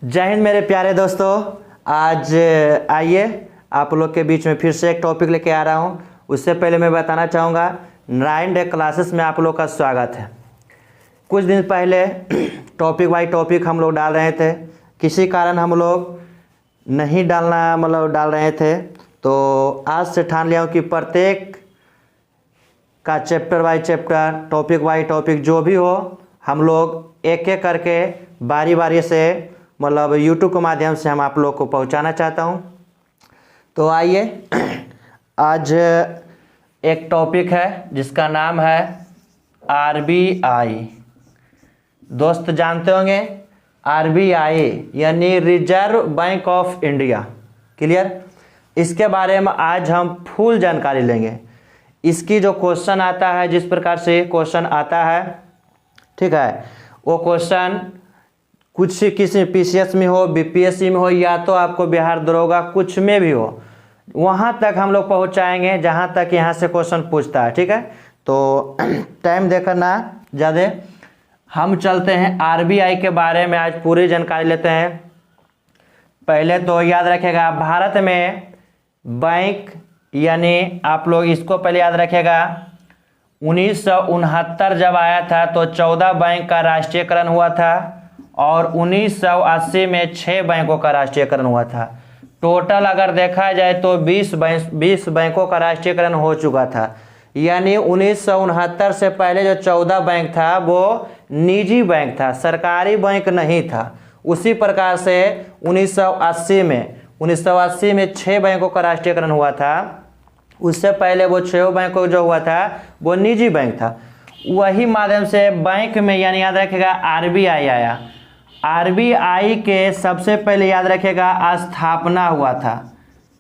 जय हिंद मेरे प्यारे दोस्तों। आज आइए आप लोग के बीच में फिर से एक टॉपिक लेके आ रहा हूँ। उससे पहले मैं बताना चाहूँगा, नारायण डे क्लासेस में आप लोग का स्वागत है। कुछ दिन पहले टॉपिक बाई टॉपिक हम लोग डाल रहे थे, किसी कारण हम लोग नहीं डाल रहे थे, तो आज से ठान लिया हूँ कि प्रत्येक का chapter by chapter, topic by topic जो भी हो, हम लोग एक एक करके बारी बारी से यूट्यूब के माध्यम से हम आप लोग को पहुंचाना चाहता हूं। तो आइए, आज एक टॉपिक है जिसका नाम है आरबीआई। दोस्त जानते होंगे आरबीआई यानी reserve bank of India. Clear? इसके बारे में आज हम फुल जानकारी लेंगे। इसकी जो क्वेश्चन आता है, जिस प्रकार से क्वेश्चन आता है, ठीक है, वो क्वेश्चन कुछ किसी पीसीएस में हो, बीपीएससी में हो, या तो आपको बिहार दरोगा कुछ में भी हो, वहाँ तक हम लोग पहुँचाएंगे जहाँ तक यहाँ से क्वेश्चन पूछता है। ठीक है, तो टाइम देकर ना ज़्यादा हम चलते हैं आरबीआई के बारे में। आज पूरी जानकारी लेते हैं। पहले तो याद रखेगा, भारत में बैंक यानी आप लोग इसको पहले याद रखेगा, 1969 जब आया था तो 14 बैंक का राष्ट्रीयकरण हुआ था और 1980 में 6 बैंकों का राष्ट्रीयकरण हुआ था। टोटल अगर देखा जाए तो 20 बैंकों का राष्ट्रीयकरण हो चुका था। यानी 1969 से पहले जो 14 बैंक था वो निजी बैंक था, सरकारी बैंक नहीं था। उसी प्रकार से 1980 में 6 बैंकों का राष्ट्रीयकरण हुआ था। उससे पहले वो 6 बैंकों जो हुआ था वो निजी बैंक था। वही माध्यम से बैंक में यानी याद रखेगा आरबीआई आया। आरबीआई के सबसे पहले याद रखेगा स्थापना हुआ था।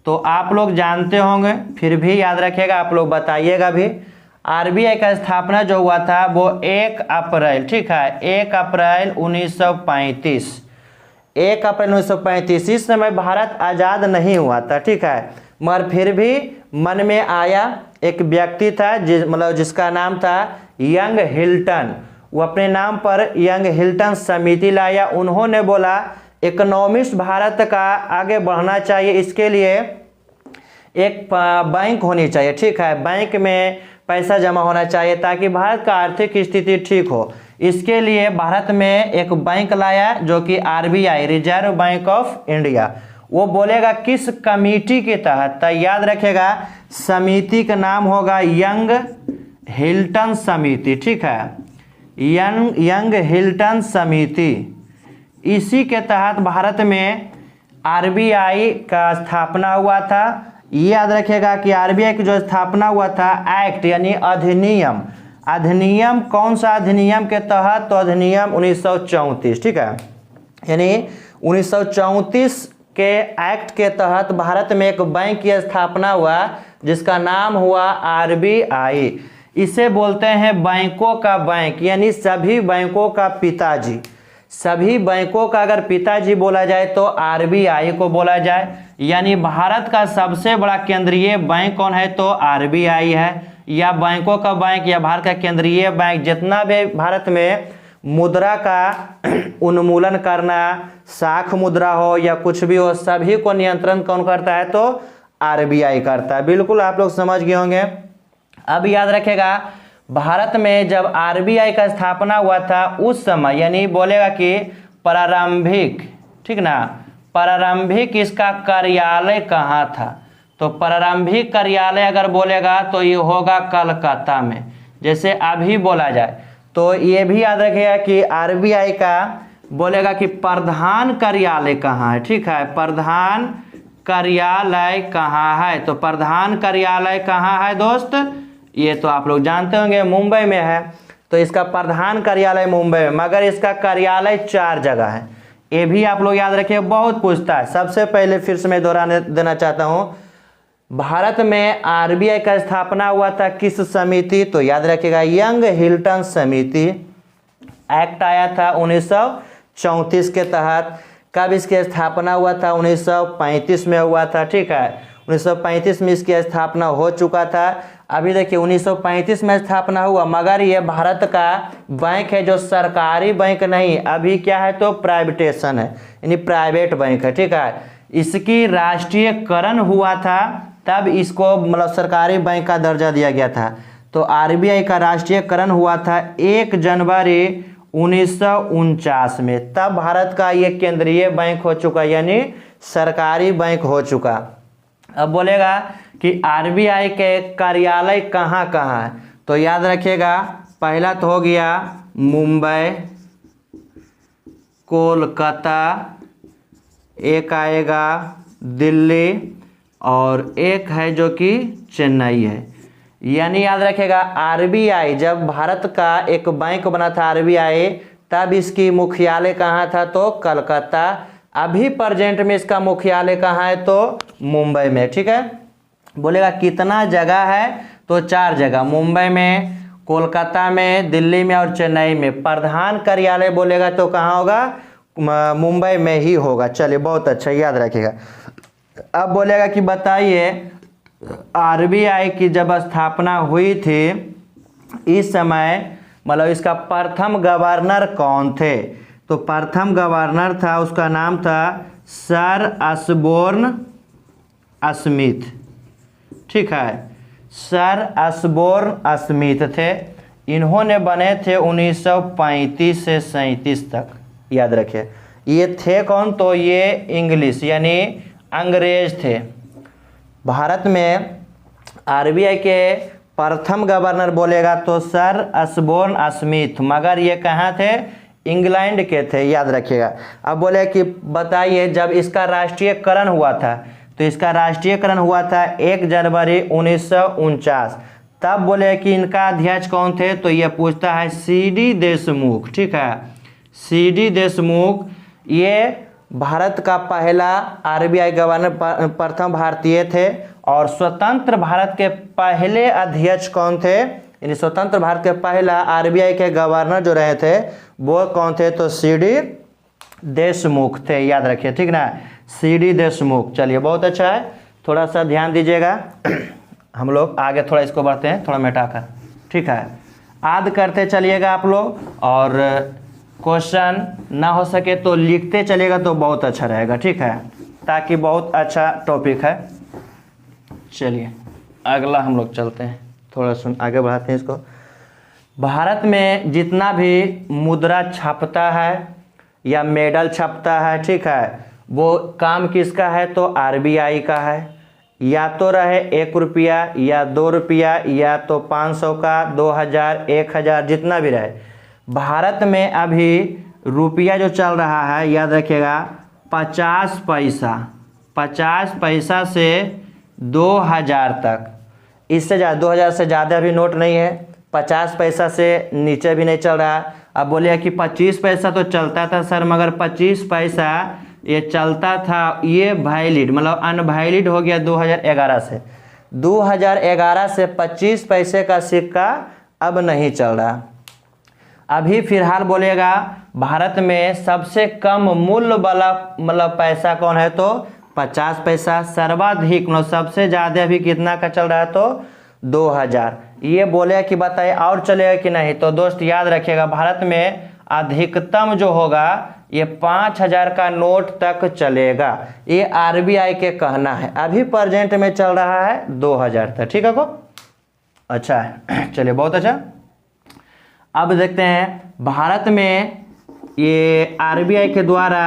तो आप लोग जानते होंगे, फिर भी याद रखेगा, आप लोग बताइएगा भी। आरबीआई का स्थापना जो हुआ था वो 1 अप्रैल, ठीक है, 1 अप्रैल 1935। 1 अप्रैल 1935। इस समय भारत आज़ाद नहीं हुआ था, ठीक है, मगर फिर भी मन में आया। एक व्यक्ति था जिसका नाम था यंग हिल्टन। वो अपने नाम पर यंग हिल्टन समिति लाया। उन्होंने बोला इकोनॉमिस्ट भारत का आगे बढ़ना चाहिए, इसके लिए एक बैंक होनी चाहिए, ठीक है, बैंक में पैसा जमा होना चाहिए ताकि भारत का आर्थिक स्थिति ठीक हो। इसके लिए भारत में एक बैंक लाया जो कि RBI, reserve bank of India. वो बोलेगा किस कमेटी के तहत, तो याद रखेगा समिति का नाम होगा यंग हिल्टन समिति, ठीक है, यंग हिल्टन समिति। इसी के तहत भारत में आरबीआई का स्थापना हुआ था। याद रखेगा कि आरबीआई की जो स्थापना हुआ था, एक्ट यानी अधिनियम। अधिनियम कौन सा अधिनियम के तहत? तो अधिनियम 1934, ठीक है, यानी 1934 के एक्ट के तहत भारत में एक बैंक की स्थापना हुआ जिसका नाम हुआ आरबीआई। इसे बोलते हैं बैंकों का बैंक, यानी सभी बैंकों का पिताजी। सभी बैंकों का अगर पिताजी बोला जाए तो आरबीआई को बोला जाए। यानी भारत का सबसे बड़ा केंद्रीय बैंक कौन है? तो आरबीआई है, या बैंकों का बैंक या भारत का केंद्रीय बैंक। जितना भी भारत में मुद्रा का उन्मूलन करना, साख मुद्रा हो या कुछ भी हो, सभी को नियंत्रण कौन करता है? तो आरबीआई करता है। बिल्कुल आप लोग समझ गए होंगे। अब याद रखेगा, भारत में जब आरबीआई का स्थापना हुआ था उस समय, यानी बोलेगा कि प्रारंभिक, ठीक ना, प्रारंभिक इसका कार्यालय कहाँ था? तो प्रारंभिक कार्यालय अगर बोलेगा तो ये होगा कलकत्ता में, जैसे अभी बोला जाए। तो ये भी याद रखेगा कि आरबीआई का बोलेगा कि प्रधान कार्यालय कहाँ है, ठीक है, प्रधान कार्यालय कहाँ है? तो प्रधान कार्यालय कहाँ है दोस्त? ये तो आप लोग जानते होंगे, मुंबई में है। तो इसका प्रधान कार्यालय मुंबई में, मगर इसका कार्यालय 4 जगह है। ये भी आप लोग याद रखिए, बहुत पूछता है। सबसे पहले फिर से मैं दोहराने देना चाहता हूँ, भारत में आरबीआई का स्थापना हुआ था किस समिति? तो याद रखिएगा यंग हिल्टन समिति। एक्ट आया था 1934 के तहत। कब इसकी स्थापना हुआ था? 1935 में हुआ था, ठीक है, 1935 में इसकी स्थापना हो चुका था। अभी देखिए 1935 में स्थापना हुआ, मगर ये भारत का बैंक है जो सरकारी बैंक नहीं, अभी क्या है तो प्राइवेटेशन है, यानी प्राइवेट बैंक है। ठीक है, इसकी राष्ट्रीयकरण हुआ था तब इसको मतलब सरकारी बैंक का दर्जा दिया गया था। तो आरबीआई का राष्ट्रीयकरण हुआ था 1 जनवरी 1949 में, तब भारत का ये केंद्रीय बैंक हो चुका, यानी सरकारी बैंक हो चुका। अब बोलेगा कि आरबीआई के कार्यालय कहाँ कहाँ है, तो याद रखिएगा पहला तो हो गया मुंबई, कोलकाता, एक आएगा दिल्ली और एक है जो कि चेन्नई है। यानी याद रखिएगा आरबीआई जब भारत का एक बैंक बना था आरबीआई, तब इसकी मुख्यालय कहाँ था तो कलकत्ता। अभी प्रेजेंट में इसका मुख्यालय कहाँ है तो मुंबई में। ठीक है, बोलेगा कितना जगह है तो 4 जगह, मुंबई में, कोलकाता में, दिल्ली में और चेन्नई में। प्रधान कार्यालय बोलेगा तो कहाँ होगा मुंबई में ही होगा। चलिए बहुत अच्छा, याद रखिएगा। अब बोलेगा कि बताइए आरबीआई की जब स्थापना हुई थी इस समय मतलब इसका प्रथम गवर्नर कौन थे, तो प्रथम गवर्नर था उसका नाम था सर असबोर्न स्मिथ। ठीक है, सर असबोर्न स्मिथ थे, इन्होंने बने थे 1935 से 37 तक। याद रखिए ये थे कौन तो ये इंग्लिश यानी अंग्रेज थे। भारत में आरबीआई के प्रथम गवर्नर बोलेगा तो सर असबोर्न स्मिथ, मगर ये कहाँ थे इंग्लैंड के थे। याद रखिएगा। अब बोले कि बताइए जब इसका राष्ट्रीयकरण हुआ था, तो इसका राष्ट्रीयकरण हुआ था 1 जनवरी 1949, तब बोले कि इनका अध्यक्ष कौन थे, तो ये पूछता है सीडी देशमुख। ठीक है, सीडी देशमुख ये भारत का पहला आरबीआई गवर्नर, प्रथम भारतीय थे। और स्वतंत्र भारत के पहले अध्यक्ष कौन थे, यानी स्वतंत्र भारत के पहला आरबीआई के गवर्नर जो रहे थे वो कौन थे, तो सीडी देशमुख थे। याद रखिए, ठीक ना, सीडी देशमुख। चलिए बहुत अच्छा है, थोड़ा सा ध्यान दीजिएगा। हम लोग आगे थोड़ा इसको बढ़ते हैं, थोड़ा मिटाकर। ठीक है, याद करते चलिएगा आप लोग, और क्वेश्चन ना हो सके तो लिखते चलिएगा तो बहुत अच्छा रहेगा। ठीक है, ताकि बहुत अच्छा टॉपिक है। चलिए अगला हम लोग चलते हैं, थोड़ा सुन आगे बढ़ाते हैं इसको। भारत में जितना भी मुद्रा छपता है या मेडल छपता है, ठीक है, वो काम किसका है तो आरबीआई का है। या तो रहे 1 रुपया या 2 रुपया या तो 500 का, 2000, 1000, जितना भी रहे। भारत में अभी रुपया जो चल रहा है, याद रखिएगा 50 पैसा, 50 पैसा से 2000 तक, इससे ज़्यादा 2000 से ज़्यादा भी नोट नहीं है, 50 पैसा से नीचे भी नहीं चल रहा। अब बोलिए कि 25 पैसा तो चलता था सर, मगर 25 पैसा ये चलता था, ये वैलिड मतलब अनवैलिड हो गया 2011 से। 2011 से 25 पैसे का सिक्का अब नहीं चल रहा। अभी फिलहाल बोलेगा भारत में सबसे कम मूल्य वाला मतलब पैसा कौन है तो 50 पैसा। सर्वाधिक मतलब सबसे ज़्यादा भी कितना का चल रहा है तो 2000। ये बोले कि बताइए और चलेगा कि नहीं, तो दोस्त याद रखिएगा भारत में अधिकतम जो होगा ये 5000 का नोट तक चलेगा। ये आरबीआई के कहना है, अभी प्रेजेंट में चल रहा है 2000 तक। ठीक है को, अच्छा है। चलिए बहुत अच्छा। अब देखते हैं भारत में ये आरबीआई के द्वारा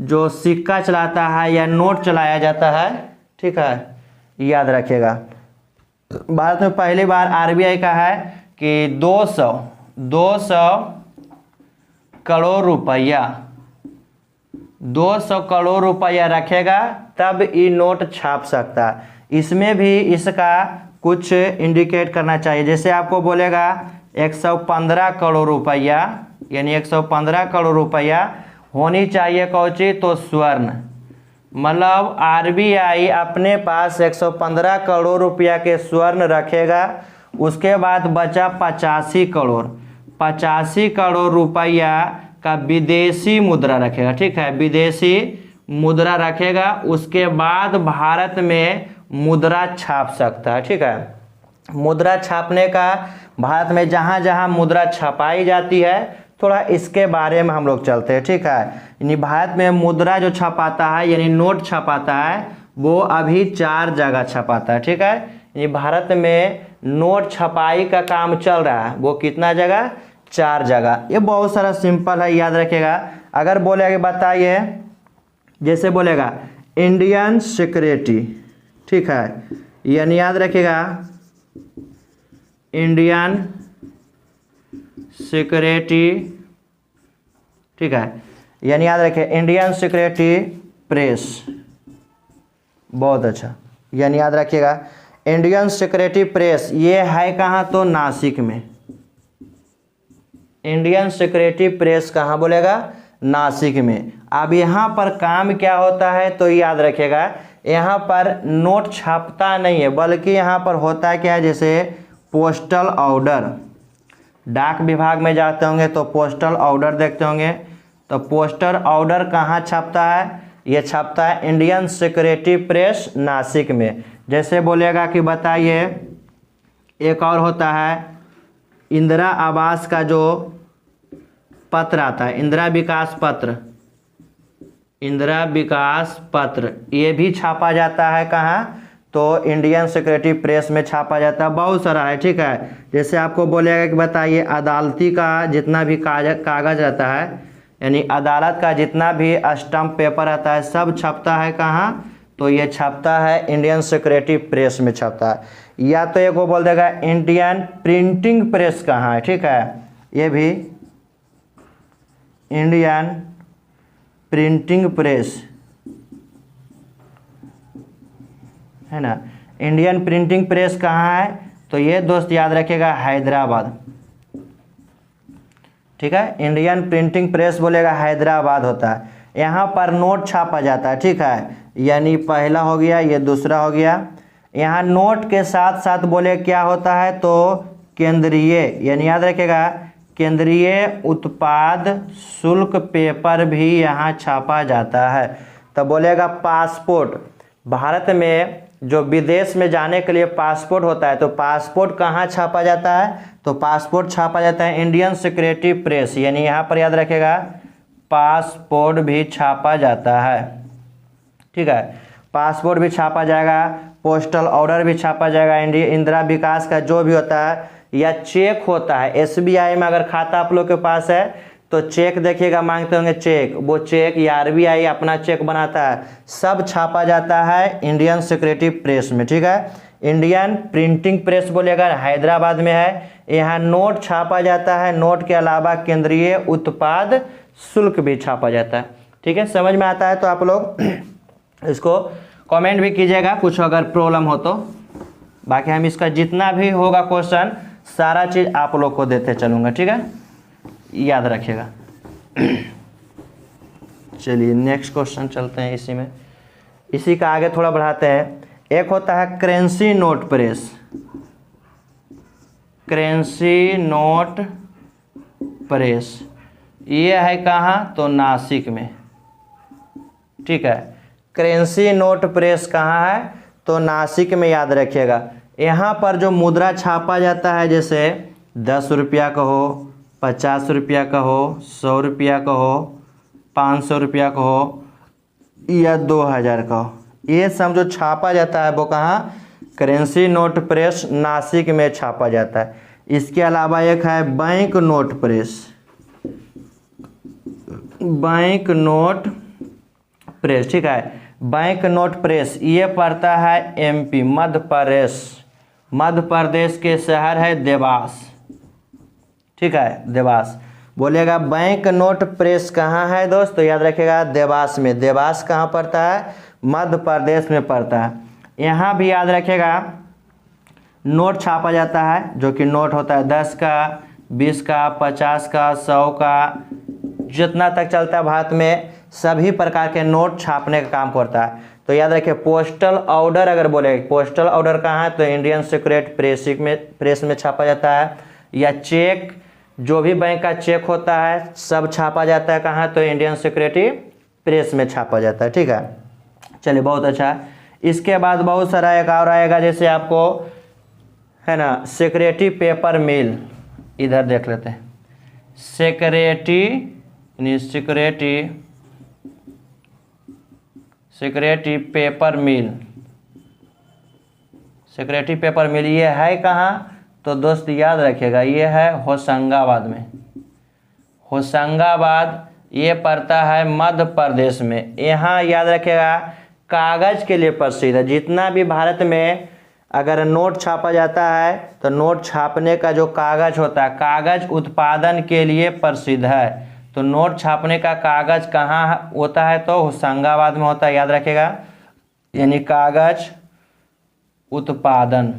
जो सिक्का चलाता है या नोट चलाया जाता है, ठीक है, याद रखिएगा। भारत में पहली बार आरबीआई का है कि 200 करोड़ रुपया, 200 करोड़ रुपया रखेगा तब ये नोट छाप सकता है। इसमें भी इसका कुछ इंडिकेट करना चाहिए, जैसे आपको बोलेगा 115 करोड़ रुपया, यानी 115 करोड़ रुपया होनी चाहिए कौची तो स्वर्ण, मतलब आरबीआई अपने पास 115 करोड़ रुपया के स्वर्ण रखेगा। उसके बाद बचा 85 करोड़ रुपया का विदेशी मुद्रा रखेगा। ठीक है, विदेशी मुद्रा रखेगा। उसके बाद भारत में मुद्रा छाप सकता है। ठीक है, मुद्रा छापने का भारत में जहाँ जहाँ मुद्रा छपाई जाती है थोड़ा इसके बारे में हम लोग चलते हैं, ठीक है। यानी भारत में मुद्रा जो छपाता है यानी नोट छपाता है वो अभी 4 जगह छपाता है, ठीक है। यानी भारत में नोट छपाई का काम चल रहा है, वो कितना जगह? 4 जगह। ये बहुत सारा सिंपल है, याद रखिएगा। अगर बोलेगा बताइए, जैसे बोलेगा इंडियन सिक्योरिटी, ठीक है, यानी याद रखिएगा इंडियन सिक्योरिटी, ठीक है, यानी याद रखिए इंडियन सिक्योरिटी प्रेस, बहुत अच्छा, यानी याद रखिएगा इंडियन सिक्योरिटी प्रेस। ये है कहाँ? तो नासिक में। इंडियन सिक्योरिटी प्रेस कहाँ बोलेगा? नासिक में। अब यहाँ पर काम क्या होता है तो याद रखिएगा, यहाँ पर नोट छापता नहीं है, बल्कि यहाँ पर होता है क्या, जैसे पोस्टल ऑर्डर। डाक विभाग में जाते होंगे तो पोस्टल ऑर्डर देखते होंगे, तो पोस्टल ऑर्डर कहाँ छपता है? ये छपता है इंडियन सिक्योरिटी प्रेस नासिक में। जैसे बोलेगा कि बताइए, एक और होता है इंदिरा आवास का जो पत्र आता है, इंदिरा विकास पत्र, इंदिरा विकास पत्र, ये भी छापा जाता है कहाँ? तो इंडियन सिक्योरिटी प्रेस में छापा जाता है। बहुत सारा है, ठीक है। जैसे आपको बोलेगा कि बताइए अदालती का जितना भी कागज रहता है, यानी अदालत का जितना भी स्टम्प पेपर आता है, सब छपता है कहाँ? तो ये छपता है इंडियन सिक्योरिटी प्रेस में छपता है। या तो एक वो बोल देगा इंडियन प्रिंटिंग प्रेस कहाँ है, ठीक है, ये भी इंडियन प्रिंटिंग प्रेस है ना। इंडियन प्रिंटिंग प्रेस कहाँ है? तो ये दोस्त याद रखिएगा हैदराबाद, ठीक है। इंडियन प्रिंटिंग प्रेस बोलेगा हैदराबाद होता है। यहाँ पर नोट छापा जाता है, ठीक है, यानी पहला हो गया, ये दूसरा हो गया। यहाँ नोट के साथ साथ बोले क्या होता है तो केंद्रीय, यानी याद रखिएगा केंद्रीय उत्पाद शुल्क पेपर भी यहाँ छापा जाता है। तो बोलेगा पासपोर्ट, भारत में जो विदेश में जाने के लिए पासपोर्ट होता है तो पासपोर्ट कहाँ छापा जाता है? तो पासपोर्ट छापा जाता है इंडियन सिक्योरिटी प्रेस, यानी यहाँ पर याद रखिएगा पासपोर्ट भी छापा जाता है, ठीक है। पासपोर्ट भी छापा जाएगा, पोस्टल ऑर्डर भी छापा जाएगा, इंदिरा विकास का जो भी होता है, या चेक होता है। एसबीआई में अगर खाता आप लोग के पास है तो चेक देखिएगा मांगते होंगे चेक, वो चेक या आरबीआई अपना चेक बनाता है, सब छापा जाता है इंडियन सिक्योरिटी प्रेस में, ठीक है। इंडियन प्रिंटिंग प्रेस बोलेगा हैदराबाद में है, यहाँ नोट छापा जाता है, नोट के अलावा केंद्रीय उत्पाद शुल्क भी छापा जाता है, ठीक है। समझ में आता है तो आप लोग इसको कमेंट भी कीजिएगा कुछ अगर प्रॉब्लम हो तो। बाकी हम इसका जितना भी होगा क्वेश्चन सारा चीज़ आप लोग को देते चलूँगा, ठीक है, याद रखिएगा। चलिए नेक्स्ट क्वेश्चन चलते हैं, इसी का आगे थोड़ा बढ़ाते हैं। एक होता है currency note press, currency note press, ये है कहाँ? तो नासिक में, ठीक है। करेंसी नोट प्रेस कहाँ है? तो नासिक में, याद रखिएगा। यहाँ पर जो मुद्रा छापा जाता है, जैसे 10 रुपया का हो, 50 रुपया का हो, 100 रुपया का हो, 500 रुपया का हो या 2000 का हो, ये सब जो छापा जाता है वो कहाँ? करेंसी नोट प्रेस नासिक में छापा जाता है। इसके अलावा एक है bank note press, bank note press, ठीक है। बैंक नोट प्रेस ये पड़ता है एमपी, मध्य प्रदेश, मध्य प्रदेश के शहर है देवास, ठीक है, देवास। बोलेगा बैंक नोट प्रेस कहाँ है दोस्त? तो याद रखिएगा देवास में। देवास कहाँ पड़ता है? मध्य प्रदेश में पड़ता है। यहाँ भी याद रखिएगा नोट छापा जाता है, जो कि नोट होता है 10 का, 20 का, 50 का, 100 का, जितना तक चलता है भारत में सभी प्रकार के नोट छापने का काम करता है। तो याद रखिए पोस्टल ऑर्डर अगर बोले, पोस्टल ऑर्डर कहाँ है? तो इंडियन सिक्योरिटी प्रेस में छापा जाता है। या चेक, जो भी बैंक का चेक होता है सब छापा जाता है कहाँ? तो इंडियन सिक्योरिटी प्रेस में छापा जाता है, ठीक है। चलिए बहुत अच्छा। इसके बाद बहुत सारा एक और आएगा, जैसे आपको है ना, सेक्रेटरी पेपर मिल, इधर देख लेते हैं। सेक्रेटरी पेपर मिल, सेक्रेटरी पेपर मिल ये है कहाँ? तो दोस्त याद रखिएगा, ये है होशंगाबाद में। होशंगाबाद ये पड़ता है मध्य प्रदेश में। यहाँ याद रखिएगा कागज़ के लिए प्रसिद्ध है। जितना भी भारत में अगर नोट छापा जाता है तो नोट छापने का जो कागज़ होता है, कागज़ उत्पादन के लिए प्रसिद्ध है। तो नोट छापने का कागज़ कहाँ होता है? तो होशंगाबाद में होता है, याद रखिएगा। यानी कागज़ उत्पादन,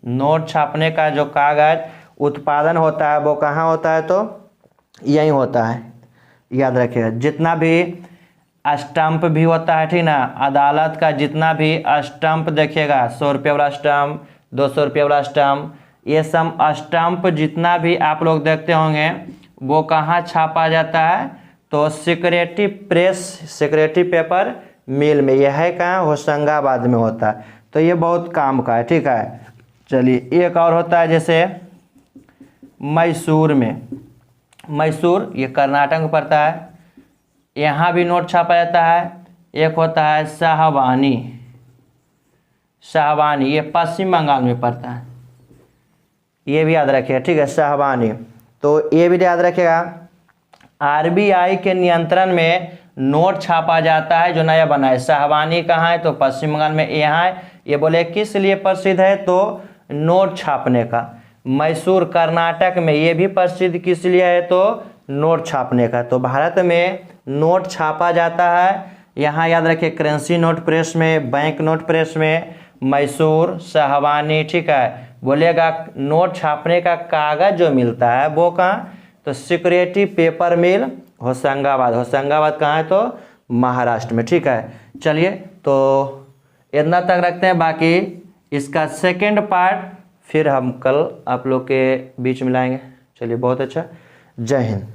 नोट छापने का जो कागज़ उत्पादन होता है वो कहाँ होता है? तो यहीं होता है, याद रखिएगा। जितना भी स्टंप भी होता है, ठीक ना, अदालत का जितना भी स्टंप देखिएगा, 100 रुपये वाला स्टंप, 200 रुपये वाला स्टंप, ये सब स्टंप जितना भी आप लोग देखते होंगे वो कहाँ छापा जाता है? तो सेक्रेटरी पेपर मिल में। यह है कहाँ? होशंगाबाद में होता है। तो ये बहुत काम का है, ठीक है। चलिए एक और होता है जैसे मैसूर में। मैसूर ये कर्नाटक में पड़ता है, यहाँ भी नोट छापा जाता है। एक होता है शाहवानी, ये पश्चिम बंगाल में पड़ता है, ये भी याद रखिएगा, ठीक है, शाहवानी। तो ये भी याद रखिएगा, आरबीआई के नियंत्रण में नोट छापा जाता है जो नया बना है। शाहवानी कहाँ है? तो पश्चिम बंगाल में। यहाँ है, ये बोले किस लिए प्रसिद्ध है? तो नोट छापने का। मैसूर कर्नाटक में, ये भी प्रसिद्ध किस लिए है? तो नोट छापने का। तो भारत में नोट छापा जाता है, यहाँ याद रखिए करेंसी नोट प्रेस में, बैंक नोट प्रेस में, मैसूर, शाहवानी, ठीक है। बोलेगा नोट छापने का कागज़ जो मिलता है वो कहाँ? तो सेक्रेटरी पेपर मिल होशंगाबाद। होशंगाबाद कहाँ है? तो महाराष्ट्र में, ठीक है। चलिए तो इतना तक रखते हैं, बाकी इसका सेकंड पार्ट फिर हम कल आप लोग के बीच में लाएंगे। चलिए बहुत अच्छा, जय हिंद।